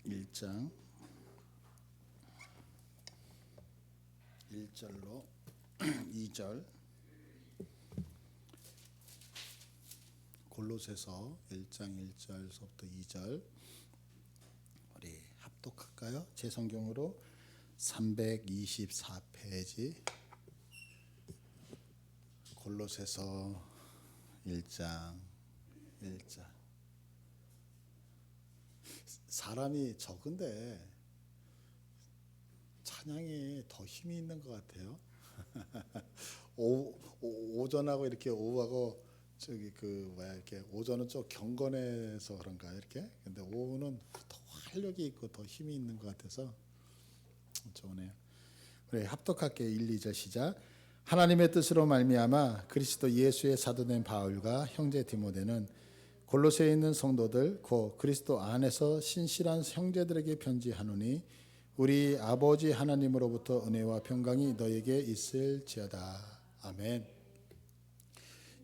1장 1절로 2절, 골로새서 1장 1절서부터 2절 우리 합독할까요? 제 성경으로 324페이지 골로새서 1장 1절. 사람이 적은데 찬양이 더 힘이 있는 것 같아요. 오전하고 이렇게 오후하고 이렇게 오전은 좀 경건해서 그런가 이렇게. 근데 오후는 더 활력이 있고 더 힘이 있는 것 같아서 좋으네요. 우리 합독할게요. 1, 2절 시작. 하나님의 뜻으로 말미암아 그리스도 예수의 사도된 바울과 형제 디모데는 골로새에 있는 성도들 곧 그리스도 안에서 신실한 형제들에게 편지하노니 우리 아버지 하나님으로부터 은혜와 평강이 너에게 있을지어다. 아멘.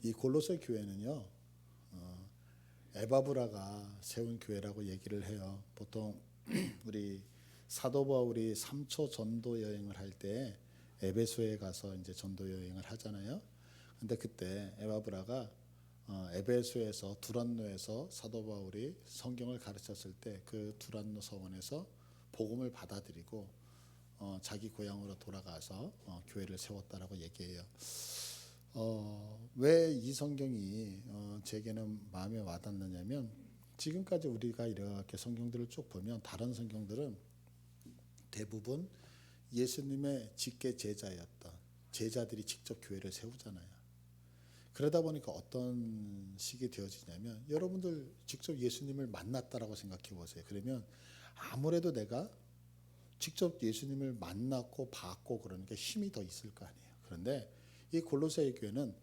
이 골로새 교회는요, 에바브라가 세운 교회라고 얘기를 해요. 보통 우리 사도 바울이 3초 전도 여행을 할 때 에베소에 가서 이제 전도 여행을 하잖아요. 근데 그때 에바브라가 에베소에서 두란노에서 사도 바울이 성경을 가르쳤을 때 그 두란노 서원에서 복음을 받아들이고 자기 고향으로 돌아가서 교회를 세웠다라고 얘기해요. 왜 이 성경이 제게는 마음에 와닿느냐면 지금까지 우리가 이렇게 성경들을 쭉 보면 다른 성경들은 대부분 예수님의 직계 제자였던 제자들이 직접 교회를 세우잖아요. 그러다 보니까 어떤 식이 되어지냐면 여러분들 직접 예수님을 만났다라고 생각해 보세요. 그러면 아무래도 내가 직접 예수님을 만났고 봤고 그러니까 힘이 더 있을 거 아니에요. 그런데 이 골로새 교회는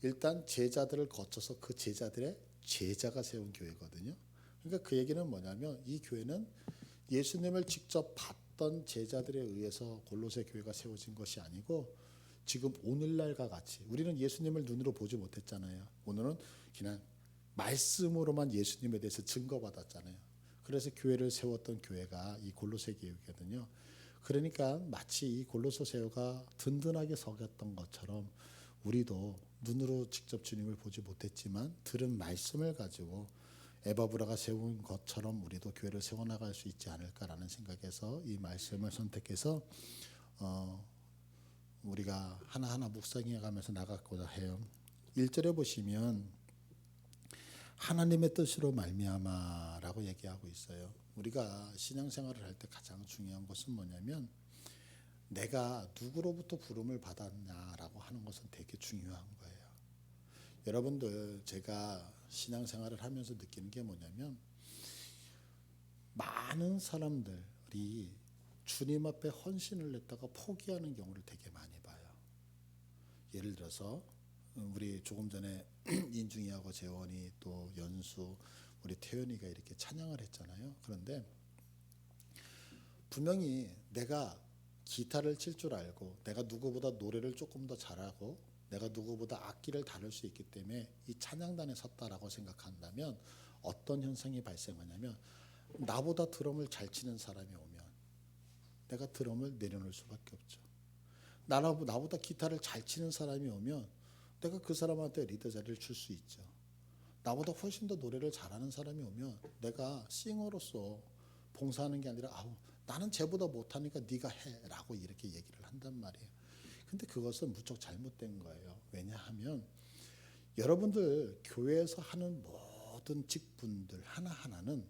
일단 제자들을 거쳐서 그 제자들의 제자가 세운 교회거든요. 그러니까 그 얘기는 뭐냐면 이 교회는 예수님을 직접 봤던 제자들에 의해서 골로새 교회가 세워진 것이 아니고 지금 오늘날과 같이 우리는 예수님을 눈으로 보지 못했잖아요. 오늘은 그냥 말씀으로만 예수님에 대해서 증거받았잖아요. 그래서 교회를 세웠던 교회가 이 골로새 교회거든요. 그러니까 마치 이 골로새 교회가 든든하게 서겼던 것처럼 우리도 눈으로 직접 주님을 보지 못했지만 들은 말씀을 가지고 에바브라가 세운 것처럼 우리도 교회를 세워나갈 수 있지 않을까라는 생각에서 이 말씀을 선택해서 우리가 하나하나 묵상해 가면서 나가고자 해요. 1절에 보시면 하나님의 뜻으로 말미암아라고 얘기하고 있어요. 우리가 신앙생활을 할 때 가장 중요한 것은 뭐냐면 내가 누구로부터 부름을 받았냐라고 하는 것은 되게 중요한 거예요. 여러분들 제가 신앙생활을 하면서 느끼는 게 뭐냐면 많은 사람들이 주님 앞에 헌신을 냈다가 포기하는 경우를 되게 많이 봐요. 예를 들어서 우리 조금 전에 인중이하고 재원이 또 연수 우리 태연이가 이렇게 찬양을 했잖아요. 그런데 분명히 내가 기타를 칠 줄 알고 내가 누구보다 노래를 조금 더 잘하고 내가 누구보다 악기를 다룰 수 있기 때문에 이 찬양단에 섰다라고 생각한다면 어떤 현상이 발생하냐면 나보다 드럼을 잘 치는 사람이 오면 내가 드럼을 내려놓을 수밖에 없죠. 나보다 기타를 잘 치는 사람이 오면 내가 그 사람한테 리더 자리를 줄 수 있죠. 나보다 훨씬 더 노래를 잘하는 사람이 오면 내가 싱어로서 봉사하는 게 아니라 나는 쟤보다 못하니까 네가 해라고 이렇게 얘기를 한단 말이에요. 근데 그것은 무척 잘못된 거예요. 왜냐하면 여러분들 교회에서 하는 모든 직분들 하나하나는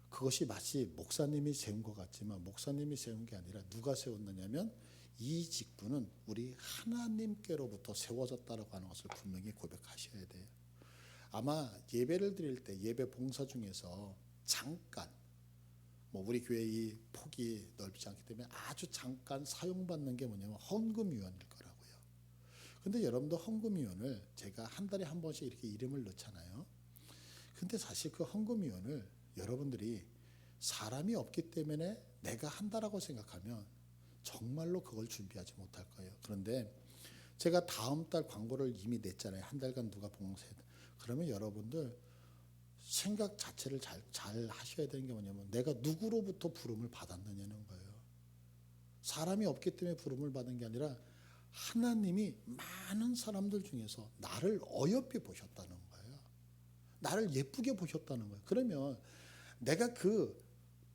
그것이 마치 목사님이 세운 것 같지만 목사님이 세운 게 아니라 누가 세웠느냐면 이 직분은 우리 하나님께로부터 세워졌다라고 하는 것을 분명히 고백하셔야 돼요. 아마 예배를 드릴 때 예배 봉사 중에서 잠깐 우리 교회 이 폭이 넓지 않기 때문에 아주 잠깐 사용받는 게 뭐냐면 헌금위원일 거라고요. 근데 여러분도 헌금위원을 제가 한 달에 한 번씩 이렇게 이름을 넣잖아요. 근데 사실 그 헌금위원을 여러분들이 사람이 없기 때문에 내가 한다라고 생각하면 정말로 그걸 준비하지 못할 거예요. 그런데 제가 다음 달 광고를 이미 냈잖아요. 한 달간 누가 봉사해. 그러면 여러분들 생각 자체를 잘 하셔야 되는 게 뭐냐면 내가 누구로부터 부름을 받았느냐는 거예요. 사람이 없기 때문에 부름을 받은 게 아니라 하나님이 많은 사람들 중에서 나를 어여삐 보셨다는 거예요. 나를 예쁘게 보셨다는 거예요. 그러면 내가 그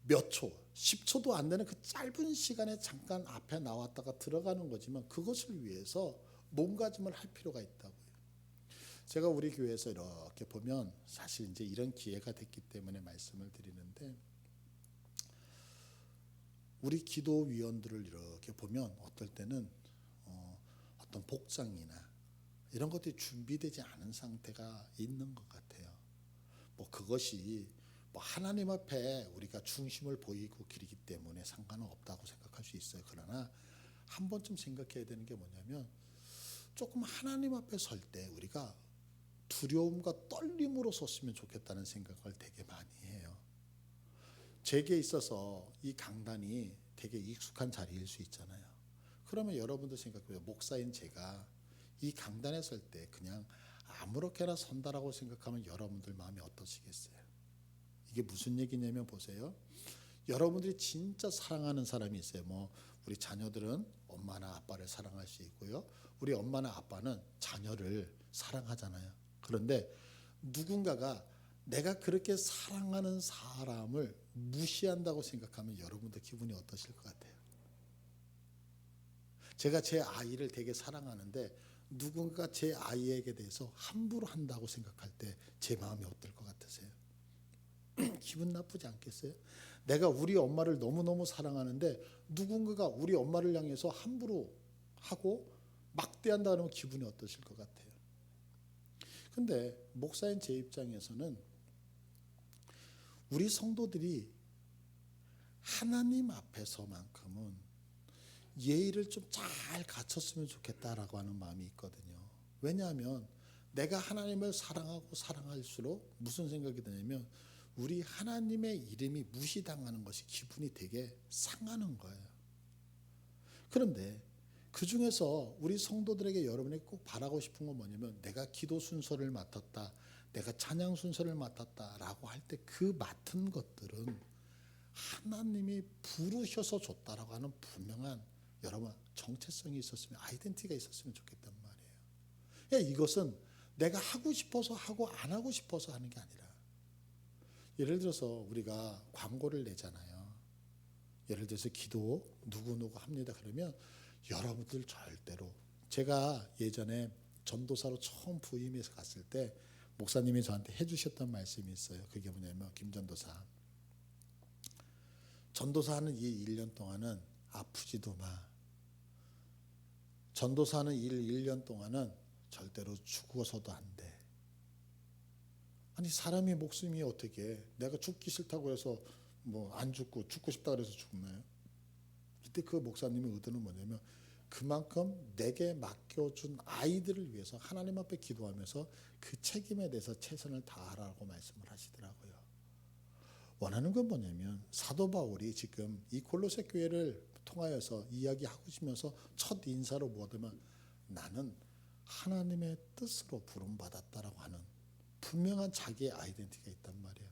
몇 초, 10초도 안 되는 그 짧은 시간에 잠깐 앞에 나왔다가 들어가는 거지만 그것을 위해서 몸가짐을 할 필요가 있다고요. 제가 우리 교회에서 이렇게 보면 사실 이제 이런 기회가 됐기 때문에 말씀을 드리는데 우리 기도위원들을 이렇게 보면 어떨 때는 어떤 복장이나 이런 것들이 준비되지 않은 상태가 있는 것 같아요. 뭐 그것이 뭐 하나님 앞에 우리가 중심을 보이고 기리기 때문에 상관은 없다고 생각할 수 있어요. 그러나 한 번쯤 생각해야 되는 게 뭐냐면 조금 하나님 앞에 설 때 우리가 두려움과 떨림으로 섰으면 좋겠다는 생각을 되게 많이 해요. 제게 있어서 이 강단이 되게 익숙한 자리일 수 있잖아요. 그러면 여러분도 생각해요. 목사인 제가 이 강단에 설 때 그냥 아무렇게나 선다라고 생각하면 여러분들 마음이 어떠시겠어요? 이게 무슨 얘기냐면 보세요. 여러분들이 진짜 사랑하는 사람이 있어요. 뭐 우리 자녀들은 엄마나 아빠를 사랑할 수 있고요. 우리 엄마나 아빠는 자녀를 사랑하잖아요. 그런데 누군가가 내가 그렇게 사랑하는 사람을 무시한다고 생각하면 여러분들 기분이 어떠실 것 같아요? 제가 제 아이를 되게 사랑하는데 누군가 제 아이에게 대해서 함부로 한다고 생각할 때 제 마음이 어떨 것 같으세요? 기분 나쁘지 않겠어요? 내가 우리 엄마를 너무너무 사랑하는데 누군가가 우리 엄마를 향해서 함부로 하고 막대한다 그러면 기분이 어떠실 것 같아요? 근데 목사인 제 입장에서는 우리 성도들이 하나님 앞에서만큼은 예의를 좀 잘 갖췄으면 좋겠다라고 하는 마음이 있거든요. 왜냐하면 내가 하나님을 사랑하고 사랑할수록 무슨 생각이 드냐면 우리 하나님의 이름이 무시당하는 것이 기분이 되게 상하는 거예요. 그런데 그 중에서 우리 성도들에게 여러분이 꼭 바라고 싶은 건 뭐냐면 내가 기도 순서를 맡았다, 내가 찬양 순서를 맡았다라고 할 때 그 맡은 것들은 하나님이 부르셔서 줬다라고 하는 분명한 여러분 정체성이 있었으면 아이덴티티가 있었으면 좋겠단 말이에요. 그러니까 이것은 내가 하고 싶어서 하고 안 하고 싶어서 하는 게 아니라 예를 들어서 우리가 광고를 내잖아요. 예를 들어서 기도 누구누구 합니다. 그러면 여러분들 절대로 제가 예전에 전도사로 처음 부임해서 갔을 때 목사님이 저한테 해주셨던 말씀이 있어요. 그게 뭐냐면 김전도사 전도사하는 이 1년 동안은 아프지도 마. 전도사하는 1년 동안은 절대로 죽어서도 안 돼. 아니 사람의 목숨이 어떻게 내가 죽기 싫다고 해서 뭐 안 죽고 죽고 싶다 그래서 죽나요? 그때 그 목사님의 의도는 뭐냐면 그만큼 내게 맡겨준 아이들을 위해서 하나님 앞에 기도하면서 그 책임에 대해서 최선을 다하라고 말씀을 하시더라고요. 원하는 건 뭐냐면 사도 바울이 지금 이 골로새 교회를 통하여서 이야기하고 싶으면서 첫 인사로 뭐냐면 나는 하나님의 뜻으로 부름받았다라고 하는 분명한 자기의 아이덴티티가 있단 말이에요.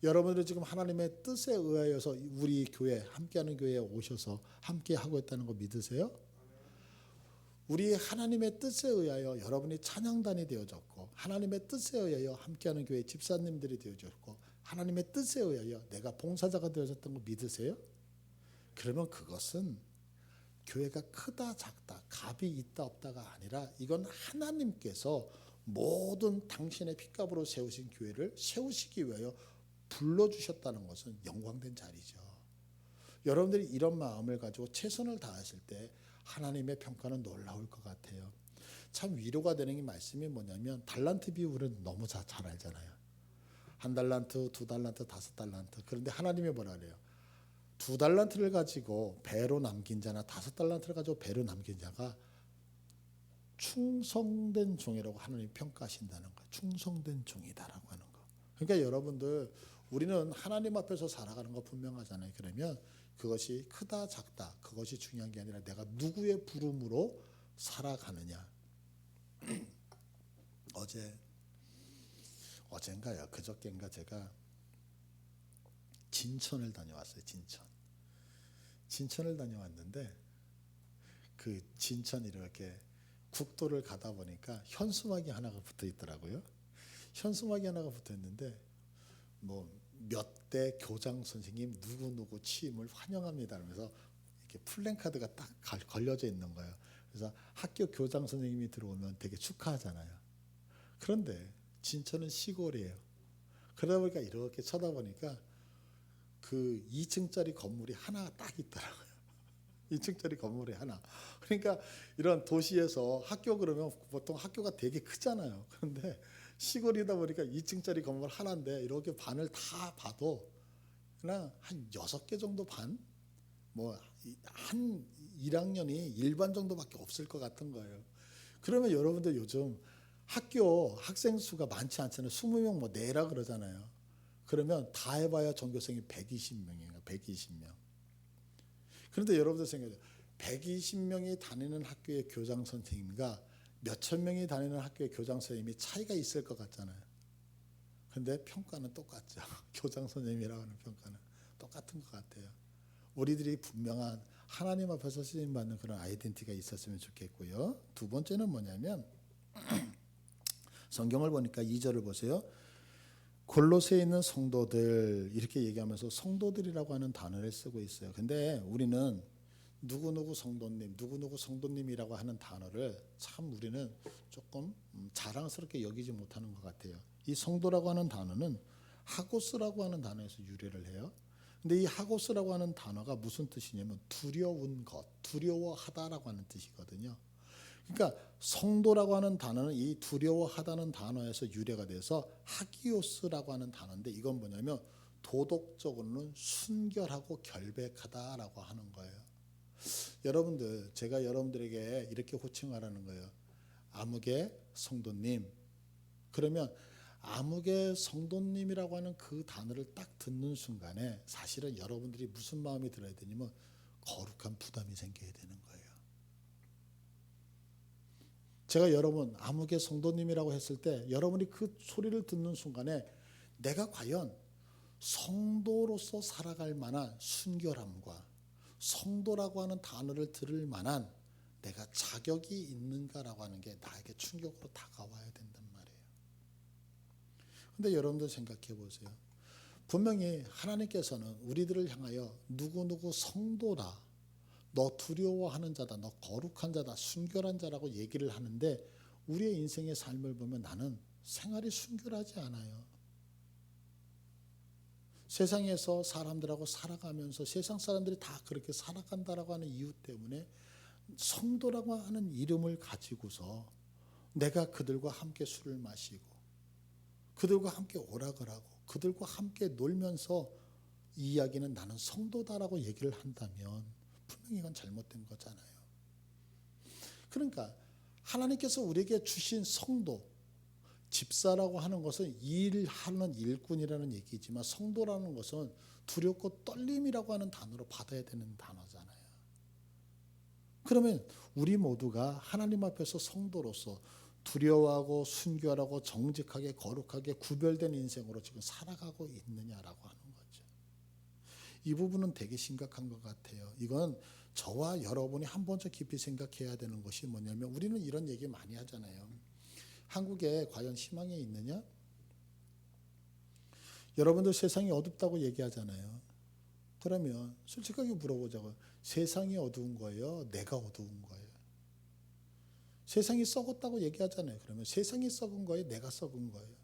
여러분들이 지금 하나님의 뜻에 의하여서 우리 교회 함께하는 교회에 오셔서 함께하고 있다는 거 믿으세요? 우리 하나님의 뜻에 의하여 여러분이 찬양단이 되어졌고 하나님의 뜻에 의하여 함께하는 교회 집사님들이 되어졌고 하나님의 뜻에 의하여 내가 봉사자가 되어졌던 거 믿으세요? 그러면 그것은 교회가 크다 작다 값이 있다 없다가 아니라 이건 하나님께서 모든 당신의 핏값으로 세우신 교회를 세우시기 위하여 불러주셨다는 것은 영광된 자리죠. 여러분들이 이런 마음을 가지고 최선을 다하실 때 하나님의 평가는 놀라울 것 같아요. 참 위로가 되는 게 말씀이 뭐냐면 달란트 비율은 너무 잘 알잖아요. 1달란트, 2달란트, 5달란트. 그런데 하나님이 뭐라 그래요? 2달란트를 가지고 배로 남긴 자나 5달란트를 가지고 배로 남긴 자가 충성된 종이라고 하나님이 평가하신다는 거예요. 충성된 종이다라고 하는 거. 그러니까 여러분들 우리는 하나님 앞에서 살아가는 거 분명하잖아요. 그러면 그것이 크다 작다 그것이 중요한 게 아니라 내가 누구의 부름으로 살아가느냐. 어젠가요, 그저께인가 제가 진천을 다녀왔어요. 진천을 다녀왔는데 그 진천 이렇게 국도를 가다 보니까 현수막이 하나가 붙어 있더라고요. 현수막이 하나가 붙어 있는데 뭐 몇 대 교장 선생님 누구 취임을 환영합니다 하면서 이렇게 플랜카드가 딱 걸려져 있는 거예요. 그래서 학교 교장 선생님이 들어오면 되게 축하하잖아요. 그런데 진천은 시골이에요. 그러다 보니까 이렇게 쳐다보니까 그 2층짜리 건물이 하나 딱 있더라고요. 2층짜리 건물이 하나. 그러니까 이런 도시에서 학교 그러면 보통 학교가 되게 크잖아요. 그런데 시골이다 보니까 2층짜리 건물 하나인데 이렇게 반을 다 봐도 그냥 한 6개 정도 반? 뭐 한 1학년이 일반 정도밖에 없을 것 같은 거예요. 그러면 여러분들 요즘 학교 학생 수가 많지 않잖아요. 20명 뭐 내라 그러잖아요. 그러면 다 해봐야 전교생이 120명이에요. 120명. 그런데 여러분들 생각해요. 120명이 다니는 학교의 교장 선생님과 몇천 명이 다니는 학교의 교장 선생님이 차이가 있을 것 같잖아요. 그런데 평가는 똑같죠. 교장 선생님이라고 하는 평가는 똑같은 것 같아요. 우리들이 분명한 하나님 앞에서 쓰임받는 그런 아이덴티티가 있었으면 좋겠고요. 두 번째는 뭐냐면 성경을 보니까 2절을 보세요. 골로새에 있는 성도들 이렇게 얘기하면서 성도들이라고 하는 단어를 쓰고 있어요. 근데 우리는 누구누구 성도님이라고 하는 단어를 참 우리는 조금 자랑스럽게 여기지 못하는 것 같아요. 이 성도라고 하는 단어는 하고스라고 하는 단어에서 유래를 해요. 근데 이 하고스라고 하는 단어가 무슨 뜻이냐면 두려운 것, 두려워하다라고 하는 뜻이거든요. 그러니까 성도라고 하는 단어는 이 두려워하다는 단어에서 유래가 돼서 하기오스라고 하는 단어인데 이건 뭐냐면 도덕적으로는 순결하고 결백하다라고 하는 거예요. 여러분들 제가 여러분들에게 이렇게 호칭하라는 거예요. 아무개 성도님. 그러면 아무개 성도님이라고 하는 그 단어를 딱 듣는 순간에 사실은 여러분들이 무슨 마음이 들어야 되냐면 거룩한 부담이 생겨야 되는 거예요. 제가 여러분 아무개 성도님이라고 했을 때 여러분이 그 소리를 듣는 순간에 내가 과연 성도로서 살아갈 만한 순결함과 성도라고 하는 단어를 들을 만한 내가 자격이 있는가라고 하는 게 나에게 충격으로 다가와야 된단 말이에요. 근데 여러분들 생각해 보세요. 분명히 하나님께서는 우리들을 향하여 누구누구 성도다, 너 두려워하는 자다, 너 거룩한 자다, 순결한 자라고 얘기를 하는데 우리의 인생의 삶을 보면 나는 생활이 순결하지 않아요. 세상에서 사람들하고 살아가면서 세상 사람들이 다 그렇게 살아간다라고 하는 이유 때문에 성도라고 하는 이름을 가지고서 내가 그들과 함께 술을 마시고 그들과 함께 오락을 하고 그들과 함께 놀면서 이 이야기는 나는 성도다라고 얘기를 한다면 분명히 이건 잘못된 거잖아요. 그러니까 하나님께서 우리에게 주신 성도, 집사라고 하는 것은 일하는 일꾼이라는 얘기지만 성도라는 것은 두렵고 떨림이라고 하는 단어로 받아야 되는 단어잖아요. 그러면 우리 모두가 하나님 앞에서 성도로서 두려워하고 순결하고 정직하게 거룩하게 구별된 인생으로 지금 살아가고 있느냐라고 하는 거죠. 이 부분은 되게 심각한 것 같아요. 이건 저와 여러분이 한 번 더 깊이 생각해야 되는 것이 뭐냐면 우리는 이런 얘기 많이 하잖아요. 한국에 과연 희망이 있느냐? 여러분들 세상이 어둡다고 얘기하잖아요. 그러면 솔직하게 물어보자고요. 세상이 어두운 거예요? 내가 어두운 거예요? 세상이 썩었다고 얘기하잖아요. 그러면 세상이 썩은 거예요? 내가 썩은 거예요?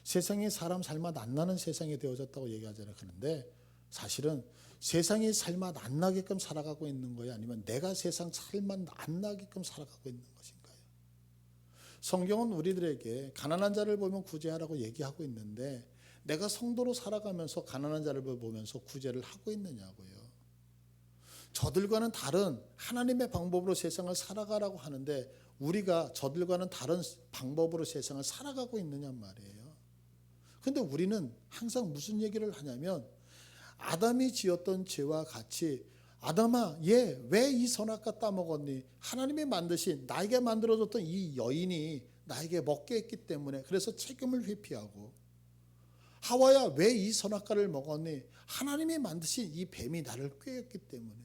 세상이 사람 살맛 안 나는 세상이 되어졌다고 얘기하잖아요. 그런데 사실은 세상이 살맛 안 나게끔 살아가고 있는 거예요? 아니면 내가 세상 살맛 안 나게끔 살아가고 있는 것인가요? 성경은 우리들에게 가난한 자를 보면 구제하라고 얘기하고 있는데 내가 성도로 살아가면서 가난한 자를 보면서 구제를 하고 있느냐고요. 저들과는 다른 하나님의 방법으로 세상을 살아가라고 하는데 우리가 저들과는 다른 방법으로 세상을 살아가고 있느냐 말이에요. 그런데 우리는 항상 무슨 얘기를 하냐면 아담이 지었던 죄와 같이 아담아 얘 왜 이 선악과 따먹었니? 하나님이 만드신 나에게 만들어줬던 이 여인이 나에게 먹게 했기 때문에 그래서 책임을 회피하고 하와야 왜 이 선악과를 먹었니? 하나님이 만드신 이 뱀이 나를 꾀었기 때문에.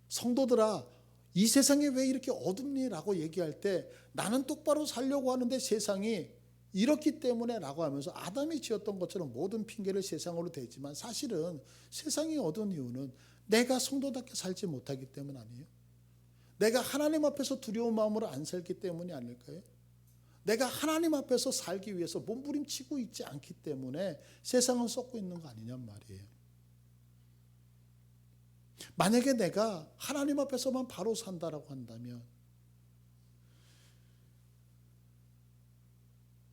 성도들아 이 세상에 왜 이렇게 어둡니? 라고 얘기할 때 나는 똑바로 살려고 하는데 세상이 이렇기 때문에 라고 하면서 아담이 지었던 것처럼 모든 핑계를 세상으로 대지만 사실은 세상이 어두운 이유는 내가 성도답게 살지 못하기 때문 아니에요? 내가 하나님 앞에서 두려운 마음으로 안 살기 때문이 아닐까요? 내가 하나님 앞에서 살기 위해서 몸부림치고 있지 않기 때문에 세상은 썩고 있는 거 아니냔 말이에요. 만약에 내가 하나님 앞에서만 바로 산다라고 한다면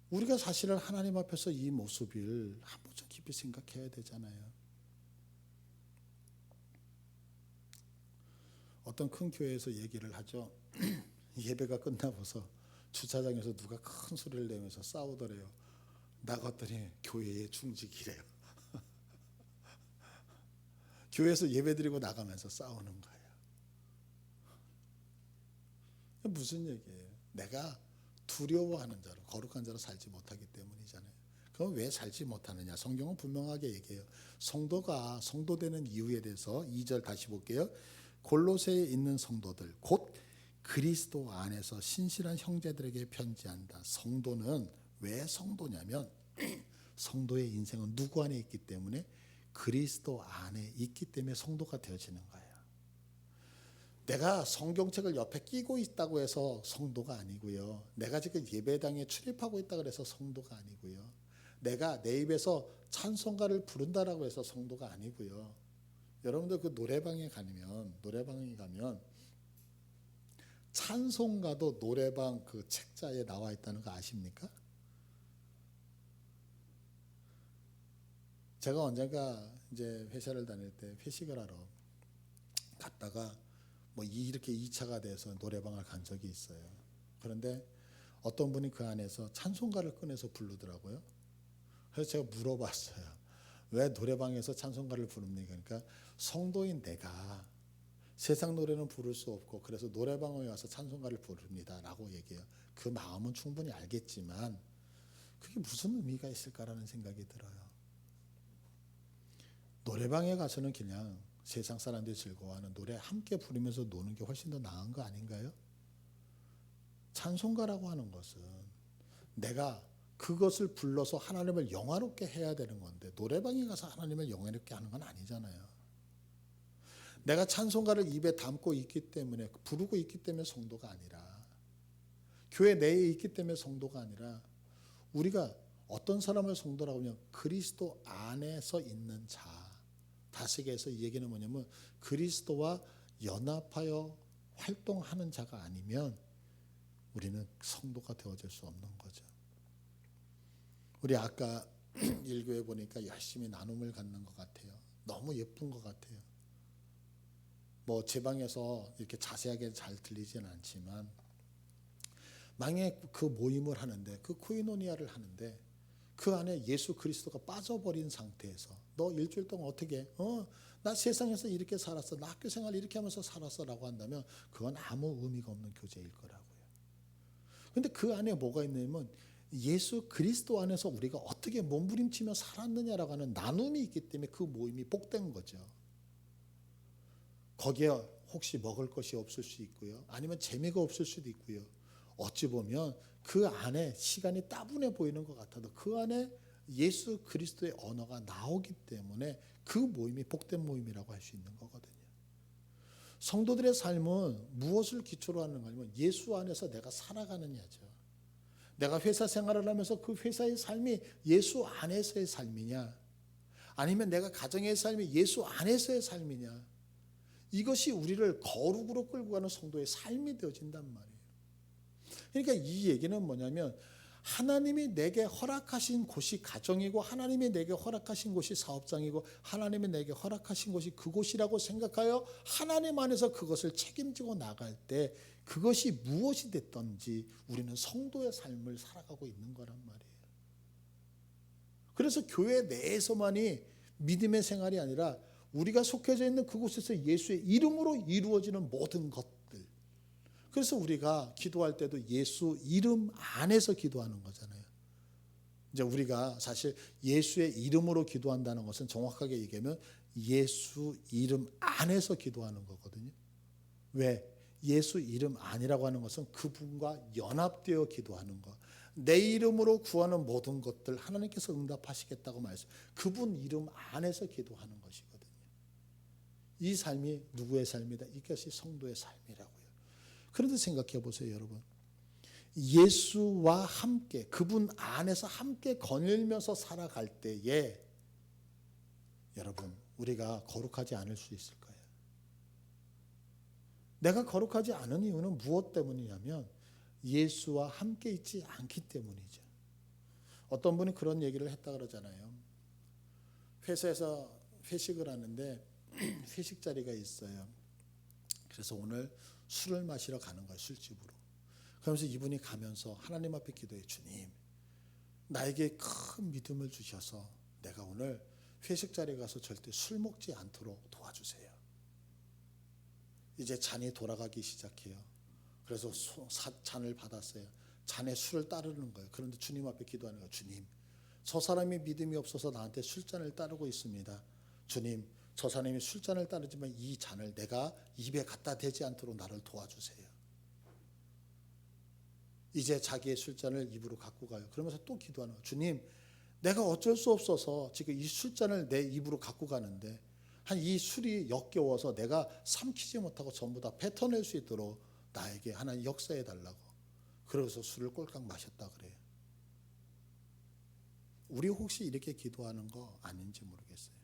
우리가 사실은 하나님 앞에서 이 모습을 한번 좀 깊이 생각해야 되잖아요. 어떤 큰 교회에서 얘기를 하죠. 예배가 끝나고서 주차장에서 누가 큰 소리를 내면서 싸우더래요. 나갔더니 교회의 중직이래요. 교회에서 예배드리고 나가면서 싸우는 거예요. 무슨 얘기예요? 내가 두려워하는 자로 거룩한 자로 살지 못하기 때문이잖아요. 그럼 왜 살지 못하느냐? 성경은 분명하게 얘기해요. 성도가 성도되는 이유에 대해서 2절 다시 볼게요. 골로새에 있는 성도들 곧 그리스도 안에서 신실한 형제들에게 편지한다. 성도는 왜 성도냐면 성도의 인생은 누구 안에 있기 때문에 그리스도 안에 있기 때문에 성도가 되어지는 거예요. 내가 성경책을 옆에 끼고 있다고 해서 성도가 아니고요. 내가 지금 예배당에 출입하고 있다고 해서 성도가 아니고요. 내가 내 입에서 찬송가를 부른다라고 해서 성도가 아니고요. 여러분들 그 노래방에 가면 찬송가도 노래방 그 책자에 나와 있다는 거 아십니까? 제가 언젠가 이제 회사를 다닐 때 회식을 하러 갔다가 뭐 이렇게 2차가 돼서 노래방을 간 적이 있어요. 그런데 어떤 분이 그 안에서 찬송가를 꺼내서 부르더라고요. 그래서 제가 물어봤어요. 왜 노래방에서 찬송가를 부릅니까? 그러니까 성도인 내가 세상 노래는 부를 수 없고 그래서 노래방에 와서 찬송가를 부릅니다 라고 얘기해요. 그 마음은 충분히 알겠지만 그게 무슨 의미가 있을까라는 생각이 들어요. 노래방에 가서는 그냥 세상 사람들이 즐거워하는 노래 함께 부르면서 노는 게 훨씬 더 나은 거 아닌가요? 찬송가라고 하는 것은 내가 그것을 불러서 하나님을 영화롭게 해야 되는 건데 노래방에 가서 하나님을 영화롭게 하는 건 아니잖아요. 내가 찬송가를 입에 담고 있기 때문에 부르고 있기 때문에 성도가 아니라 교회 내에 있기 때문에 성도가 아니라 우리가 어떤 사람을 성도라고 하면 그리스도 안에서 있는 자. 다시게 해서 이 얘기는 뭐냐면 그리스도와 연합하여 활동하는 자가 아니면 우리는 성도가 되어질 수 없는 거죠. 우리 아까 1교에 보니까 열심히 나눔을 갖는 것 같아요. 너무 예쁜 것 같아요. 뭐 제 방에서 이렇게 자세하게 잘 들리진 않지만 만약에 그 모임을 하는데 그 코이노니아를 하는데 그 안에 예수 그리스도가 빠져버린 상태에서 너 일주일 동안 어떻게 나 세상에서 이렇게 살았어. 나 학교 생활 이렇게 하면서 살았어 라고 한다면 그건 아무 의미가 없는 교제일 거라고요. 그런데 그 안에 뭐가 있냐면 예수 그리스도 안에서 우리가 어떻게 몸부림치며 살았느냐라고 하는 나눔이 있기 때문에 그 모임이 복된 거죠. 거기에 혹시 먹을 것이 없을 수 있고요. 아니면 재미가 없을 수도 있고요. 어찌 보면 그 안에 시간이 따분해 보이는 것 같아도 그 안에 예수 그리스도의 언어가 나오기 때문에 그 모임이 복된 모임이라고 할 수 있는 거거든요. 성도들의 삶은 무엇을 기초로 하는 거냐면 예수 안에서 내가 살아가느냐죠. 내가 회사 생활을 하면서 그 회사의 삶이 예수 안에서의 삶이냐 아니면 내가 가정의 삶이 예수 안에서의 삶이냐 이것이 우리를 거룩으로 끌고 가는 성도의 삶이 되어진단 말이에요. 그러니까 이 얘기는 뭐냐면 하나님이 내게 허락하신 곳이 가정이고 하나님이 내게 허락하신 곳이 사업장이고 하나님이 내게 허락하신 곳이 그곳이라고 생각하여 하나님 안에서 그것을 책임지고 나갈 때 그것이 무엇이 됐든지 우리는 성도의 삶을 살아가고 있는 거란 말이에요. 그래서 교회 내에서만이 믿음의 생활이 아니라 우리가 속해져 있는 그곳에서 예수의 이름으로 이루어지는 모든 것들 그래서 우리가 기도할 때도 예수 이름 안에서 기도하는 거잖아요. 이제 우리가 사실 예수의 이름으로 기도한다는 것은 정확하게 얘기하면 예수 이름 안에서 기도하는 거거든요. 왜? 예수 이름 안이라고 하는 것은 그분과 연합되어 기도하는 것. 내 이름으로 구하는 모든 것들 하나님께서 응답하시겠다고 말씀. 그분 이름 안에서 기도하는 것이거든요. 이 삶이 누구의 삶이다? 이것이 성도의 삶이라고요. 그런데 생각해 보세요, 여러분. 예수와 함께 그분 안에서 함께 거닐면서 살아갈 때에 여러분 우리가 거룩하지 않을 수 있을 거예요. 내가 거룩하지 않은 이유는 무엇 때문이냐면 예수와 함께 있지 않기 때문이죠. 어떤 분이 그런 얘기를 했다 그러잖아요. 회사에서 회식을 하는데 회식 자리가 있어요. 그래서 오늘 술을 마시러 가는 거예요, 술집으로. 그러면서 이분이 가면서 하나님 앞에 기도해. 주님, 나에게 큰 믿음을 주셔서 내가 오늘 회식 자리에 가서 절대 술 먹지 않도록 도와주세요. 이제 잔이 돌아가기 시작해요. 그래서 잔을 받았어요. 잔에 술을 따르는 거예요. 그런데 주님 앞에 기도하는 거예요. 주님, 저 사람이 믿음이 없어서 나한테 술잔을 따르고 있습니다. 주님, 저 사람이 술잔을 따르지만 이 잔을 내가 입에 갖다 대지 않도록 나를 도와주세요. 이제 자기의 술잔을 입으로 갖고 가요. 그러면서 또 기도하는 거예요. 주님, 내가 어쩔 수 없어서 지금 이 술잔을 내 입으로 갖고 가는데 한 이 술이 역겨워서 내가 삼키지 못하고 전부 다 뱉어낼 수 있도록 나에게 하나님 역사해 달라고. 그래서 술을 꼴깍 마셨다 그래요. 우리 혹시 이렇게 기도하는 거 아닌지 모르겠어요.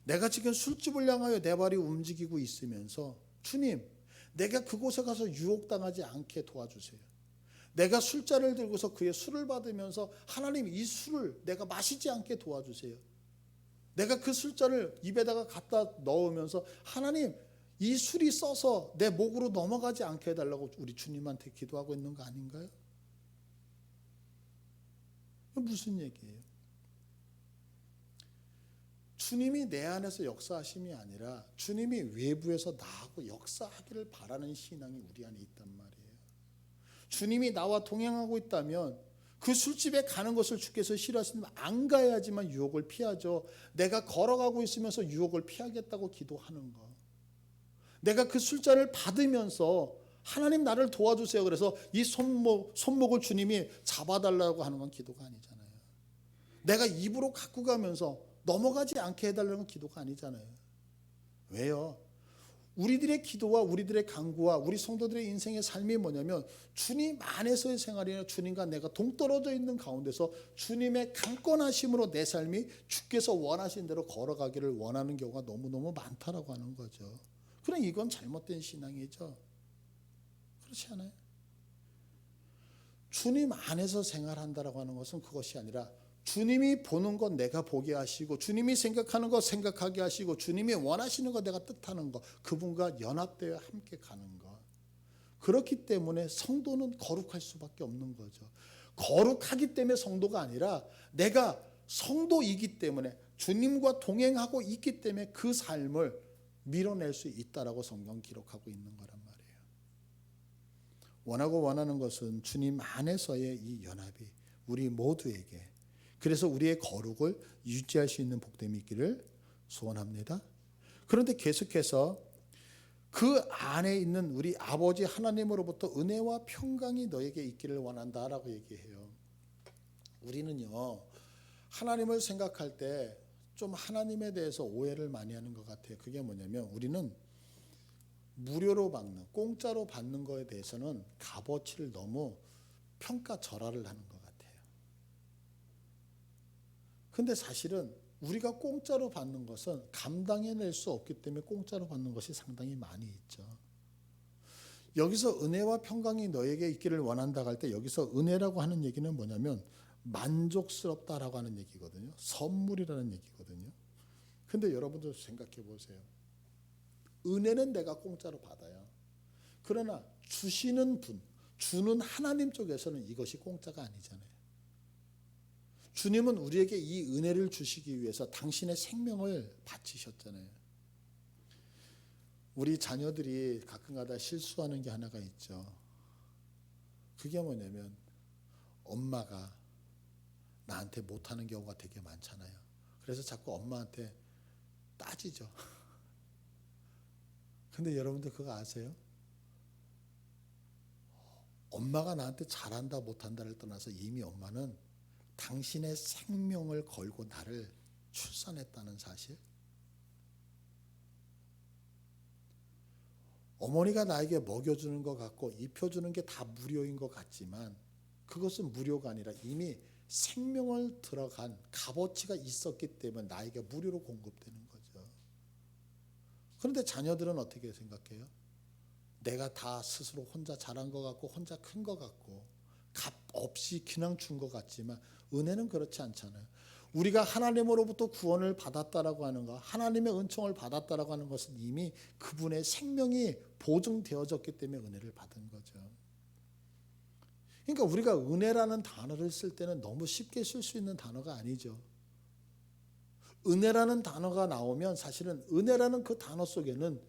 내가 지금 술집을 향하여 내 발이 움직이고 있으면서 주님, 내가 그곳에 가서 유혹당하지 않게 도와주세요. 내가 술잔을 들고서 그의 술을 받으면서 하나님 이 술을 내가 마시지 않게 도와주세요. 내가 그 술잔을 입에다가 갖다 넣으면서 하나님 이 술이 써서 내 목으로 넘어가지 않게 해달라고 우리 주님한테 기도하고 있는 거 아닌가요? 무슨 얘기예요? 주님이 내 안에서 역사하심이 아니라 주님이 외부에서 나하고 역사하기를 바라는 신앙이 우리 안에 있단 말이에요. 주님이 나와 동행하고 있다면 그 술집에 가는 것을 주께서 싫어하시면 안 가야지만 유혹을 피하죠. 내가 걸어가고 있으면서 유혹을 피하겠다고 기도하는 거. 내가 그 술잔을 받으면서 하나님 나를 도와주세요. 그래서 이 손목을 주님이 잡아달라고 하는 건 기도가 아니잖아요. 내가 입으로 갖고 가면서 넘어가지 않게 해달라는 건 기도가 아니잖아요. 왜요? 우리들의 기도와 우리들의 간구와 우리 성도들의 인생의 삶이 뭐냐면 주님 안에서의 생활이나 주님과 내가 동떨어져 있는 가운데서 주님의 강권하심으로 내 삶이 주께서 원하신 대로 걸어가기를 원하는 경우가 너무너무 많다라고 하는 거죠. 그럼 이건 잘못된 신앙이죠. 그렇지 않아요? 주님 안에서 생활한다라고 하는 것은 그것이 아니라 주님이 보는 것 내가 보게 하시고 주님이 생각하는 것 생각하게 하시고 주님이 원하시는 것 내가 뜻하는 것 그분과 연합되어 함께 가는 것. 그렇기 때문에 성도는 거룩할 수밖에 없는 거죠. 거룩하기 때문에 성도가 아니라 내가 성도이기 때문에 주님과 동행하고 있기 때문에 그 삶을 밀어낼 수 있다라고 성경 기록하고 있는 거란 말이에요. 원하고 원하는 것은 주님 안에서의 이 연합이 우리 모두에게 그래서 우리의 거룩을 유지할 수 있는 복됨이 있기를 소원합니다. 그런데 계속해서 그 안에 있는 우리 아버지 하나님으로부터 은혜와 평강이 너에게 있기를 원한다라고 얘기해요. 우리는요 하나님을 생각할 때 좀 하나님에 대해서 오해를 많이 하는 것 같아요. 그게 뭐냐면 우리는 무료로 받는 공짜로 받는 거에 대해서는 값어치를 너무 평가절하를 하는 것 같아요. 근데 사실은 우리가 공짜로 받는 것은 감당해낼 수 없기 때문에 공짜로 받는 것이 상당히 많이 있죠. 여기서 은혜와 평강이 너에게 있기를 원한다 할 때 여기서 은혜라고 하는 얘기는 뭐냐면 만족스럽다라고 하는 얘기거든요. 선물이라는 얘기거든요. 근데 여러분들 생각해 보세요. 은혜는 내가 공짜로 받아요. 그러나 주시는 분, 주는 하나님 쪽에서는 이것이 공짜가 아니잖아요. 주님은 우리에게 이 은혜를 주시기 위해서 당신의 생명을 바치셨잖아요. 우리 자녀들이 가끔가다 실수하는 게 하나가 있죠. 그게 뭐냐면 엄마가 나한테 못하는 경우가 되게 많잖아요. 그래서 자꾸 엄마한테 따지죠. 근데 여러분들 그거 아세요? 엄마가 나한테 잘한다 못한다를 떠나서 이미 엄마는 당신의 생명을 걸고 나를 출산했다는 사실. 어머니가 나에게 먹여주는 것 같고 입혀주는 게 다 무료인 것 같지만 그것은 무료가 아니라 이미 생명을 들어간 값어치가 있었기 때문에 나에게 무료로 공급되는 거죠. 그런데 자녀들은 어떻게 생각해요? 내가 다 스스로 혼자 잘한 것 같고 혼자 큰 것 같고 값 없이 그냥 준 것 같지만 은혜는 그렇지 않잖아요. 우리가 하나님으로부터 구원을 받았다라고 하는 것, 하나님의 은총을 받았다라고 하는 것은 이미 그분의 생명이 보증되어졌기 때문에 은혜를 받은 거죠. 그러니까 우리가 은혜라는 단어를 쓸 때는 너무 쉽게 쓸 수 있는 단어가 아니죠. 은혜라는 단어가 나오면 사실은 은혜라는 그 단어 속에는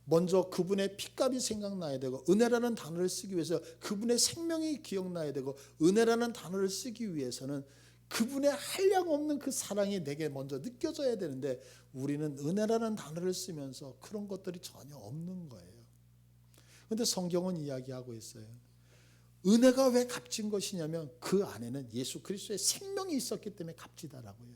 먼저 그분의 피값이 생각나야 되고 은혜라는 단어를 쓰기 위해서 그분의 생명이 기억나야 되고 은혜라는 단어를 쓰기 위해서는 그분의 한량없는 그 사랑이 내게 먼저 느껴져야 되는데 우리는 은혜라는 단어를 쓰면서 그런 것들이 전혀 없는 거예요. 그런데 성경은 이야기하고 있어요. 은혜가 왜 값진 것이냐면 그 안에는 예수 그리스도의 생명이 있었기 때문에 값지다라고요.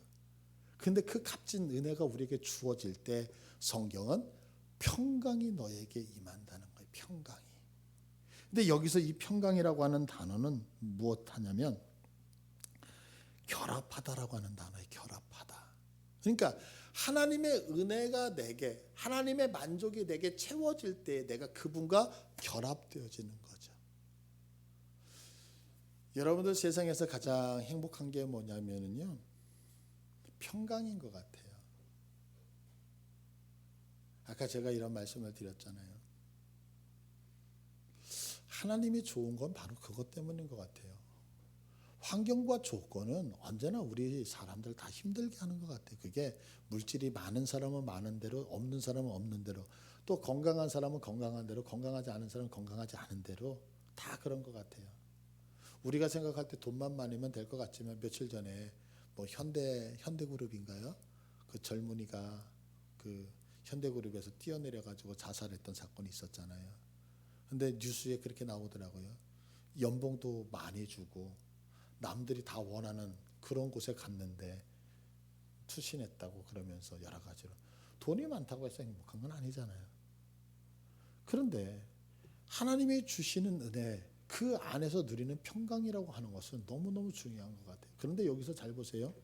그런데 그 값진 은혜가 우리에게 주어질 때 성경은 평강이 너에게 임한다는 거예요. 평강이. 근데 여기서 이 평강이라고 하는 단어는 무엇하냐면 결합하다라고 하는 단어예요. 결합하다. 그러니까 하나님의 은혜가 내게 하나님의 만족이 내게 채워질 때 내가 그분과 결합되어지는 거죠. 여러분들 세상에서 가장 행복한 게 뭐냐면요. 평강인 것 같아요. 아까 제가 이런 말씀을 드렸잖아요. 하나님이 좋은 건 바로 그것 때문인 것 같아요. 환경과 조건은 언제나 우리 사람들 다 힘들게 하는 것 같아요. 그게 물질이 많은 사람은 많은 대로 없는 사람은 없는 대로 또 건강한 사람은 건강한 대로 건강하지 않은 사람은 건강하지 않은 대로 다 그런 것 같아요. 우리가 생각할 때 돈만 많으면 될 것 같지만 며칠 전에 뭐 현대그룹인가요? 그 젊은이가 그 현대그룹에서 뛰어내려 가지고 자살했던 사건이 있었잖아요. 근데 뉴스에 그렇게 나오더라고요. 연봉도 많이 주고 남들이 다 원하는 그런 곳에 갔는데 투신했다고 그러면서 여러 가지로 돈이 많다고 해서 행복한 건 아니잖아요. 그런데 하나님이 주시는 은혜 그 안에서 누리는 평강이라고 하는 것은 너무너무 중요한 것 같아요. 그런데 여기서 잘 보세요.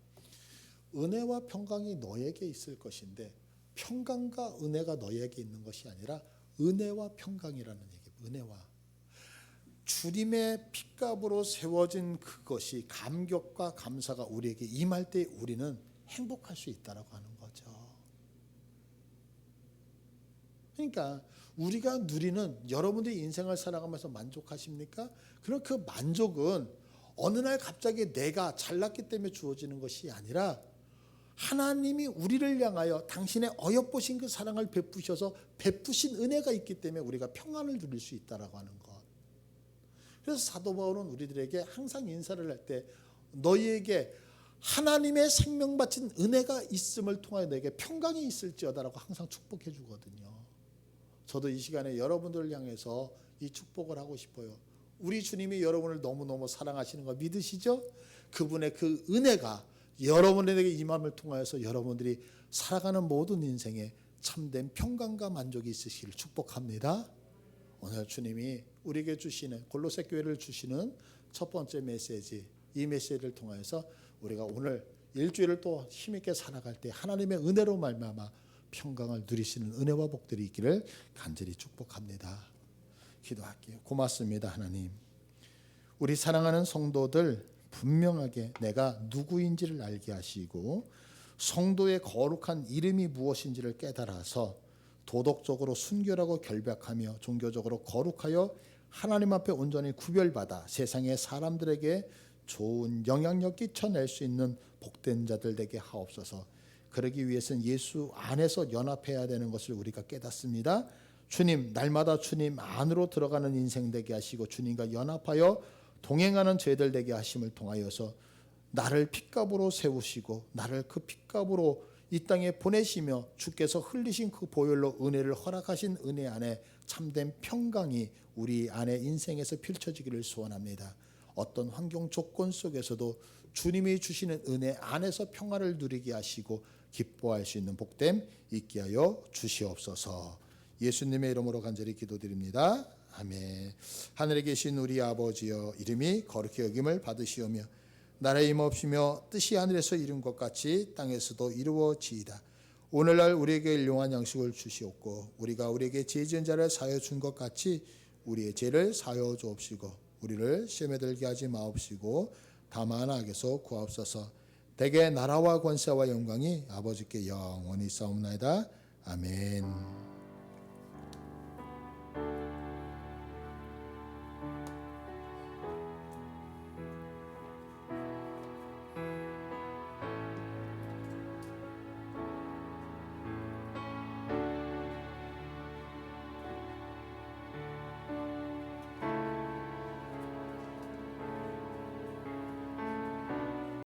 은혜와 평강이 너에게 있을 것인데 평강과 은혜가 너에게 있는 것이 아니라 은혜와 평강이라는 얘기예요. 은혜와 주님의 핏값으로 세워진 그것이 감격과 감사가 우리에게 임할 때 우리는 행복할 수 있다라고 하는 거죠. 그러니까 우리가 누리는 여러분들이 인생을 살아가면서 만족하십니까? 그럼 그 만족은 어느 날 갑자기 내가 잘났기 때문에 주어지는 것이 아니라 하나님이 우리를 향하여 당신의 어여쁘신 그 사랑을 베푸셔서 베푸신 은혜가 있기 때문에 우리가 평안을 누릴 수 있다라고 하는 것. 그래서 사도 바울은 우리들에게 항상 인사를 할 때 너희에게 하나님의 생명 바친 은혜가 있음을 통하여 너에게 평강이 있을지어다라고 항상 축복해 주거든요. 저도 이 시간에 여러분들을 향해서 이 축복을 하고 싶어요. 우리 주님이 여러분을 너무너무 사랑하시는 거 믿으시죠? 그분의 그 은혜가 여러분에게 임함을 통하여서 여러분들이 살아가는 모든 인생에 참된 평강과 만족이 있으시기를 축복합니다. 오늘 주님이 우리에게 주시는 골로새 교회를 주시는 첫 번째 메시지, 이 메시지를 통해서 우리가 오늘 일주일을 또 힘있게 살아갈 때 하나님의 은혜로 말미암아 평강을 누리시는 은혜와 복들이 있기를 간절히 축복합니다. 기도할게요. 고맙습니다. 하나님. 우리 사랑하는 성도들 분명하게 내가 누구인지를 알게 하시고 성도의 거룩한 이름이 무엇인지를 깨달아서 도덕적으로 순결하고 결백하며 종교적으로 거룩하여 하나님 앞에 온전히 구별받아 세상의 사람들에게 좋은 영향력 끼쳐낼 수 있는 복된 자들 되게 하옵소서. 그러기 위해서는 예수 안에서 연합해야 되는 것을 우리가 깨닫습니다. 주님, 날마다 주님 안으로 들어가는 인생 되게 하시고 주님과 연합하여 동행하는 저희들 되게 하심을 통하여서 나를 핏값으로 세우시고 나를 그 핏값으로 이 땅에 보내시며 주께서 흘리신 그 보혈로 은혜를 허락하신 은혜 안에 참된 평강이 우리 안에 인생에서 펼쳐지기를 소원합니다. 어떤 환경 조건 속에서도 주님이 주시는 은혜 안에서 평화를 누리게 하시고 기뻐할 수 있는 복됨 있게 하여 주시옵소서. 예수님의 이름으로 간절히 기도드립니다. 아멘. 하늘에 계신 우리 아버지여, 이름이 거룩히 여김을 받으시오며 나라의 임없으며 뜻이 하늘에서 이룬 것 같이 땅에서도 이루어지이다. 오늘날 우리에게 일용할 양식을 주시옵고 우리가 우리에게 죄 지은 자를 사하여 준 것 같이 우리의 죄를 사하여 주옵시고 우리를 시험에 들게 하지 마옵시고 다만 악에서 구하옵소서. 대개 나라와 권세와 영광이 아버지께 영원히 있사옵나이다. 아멘.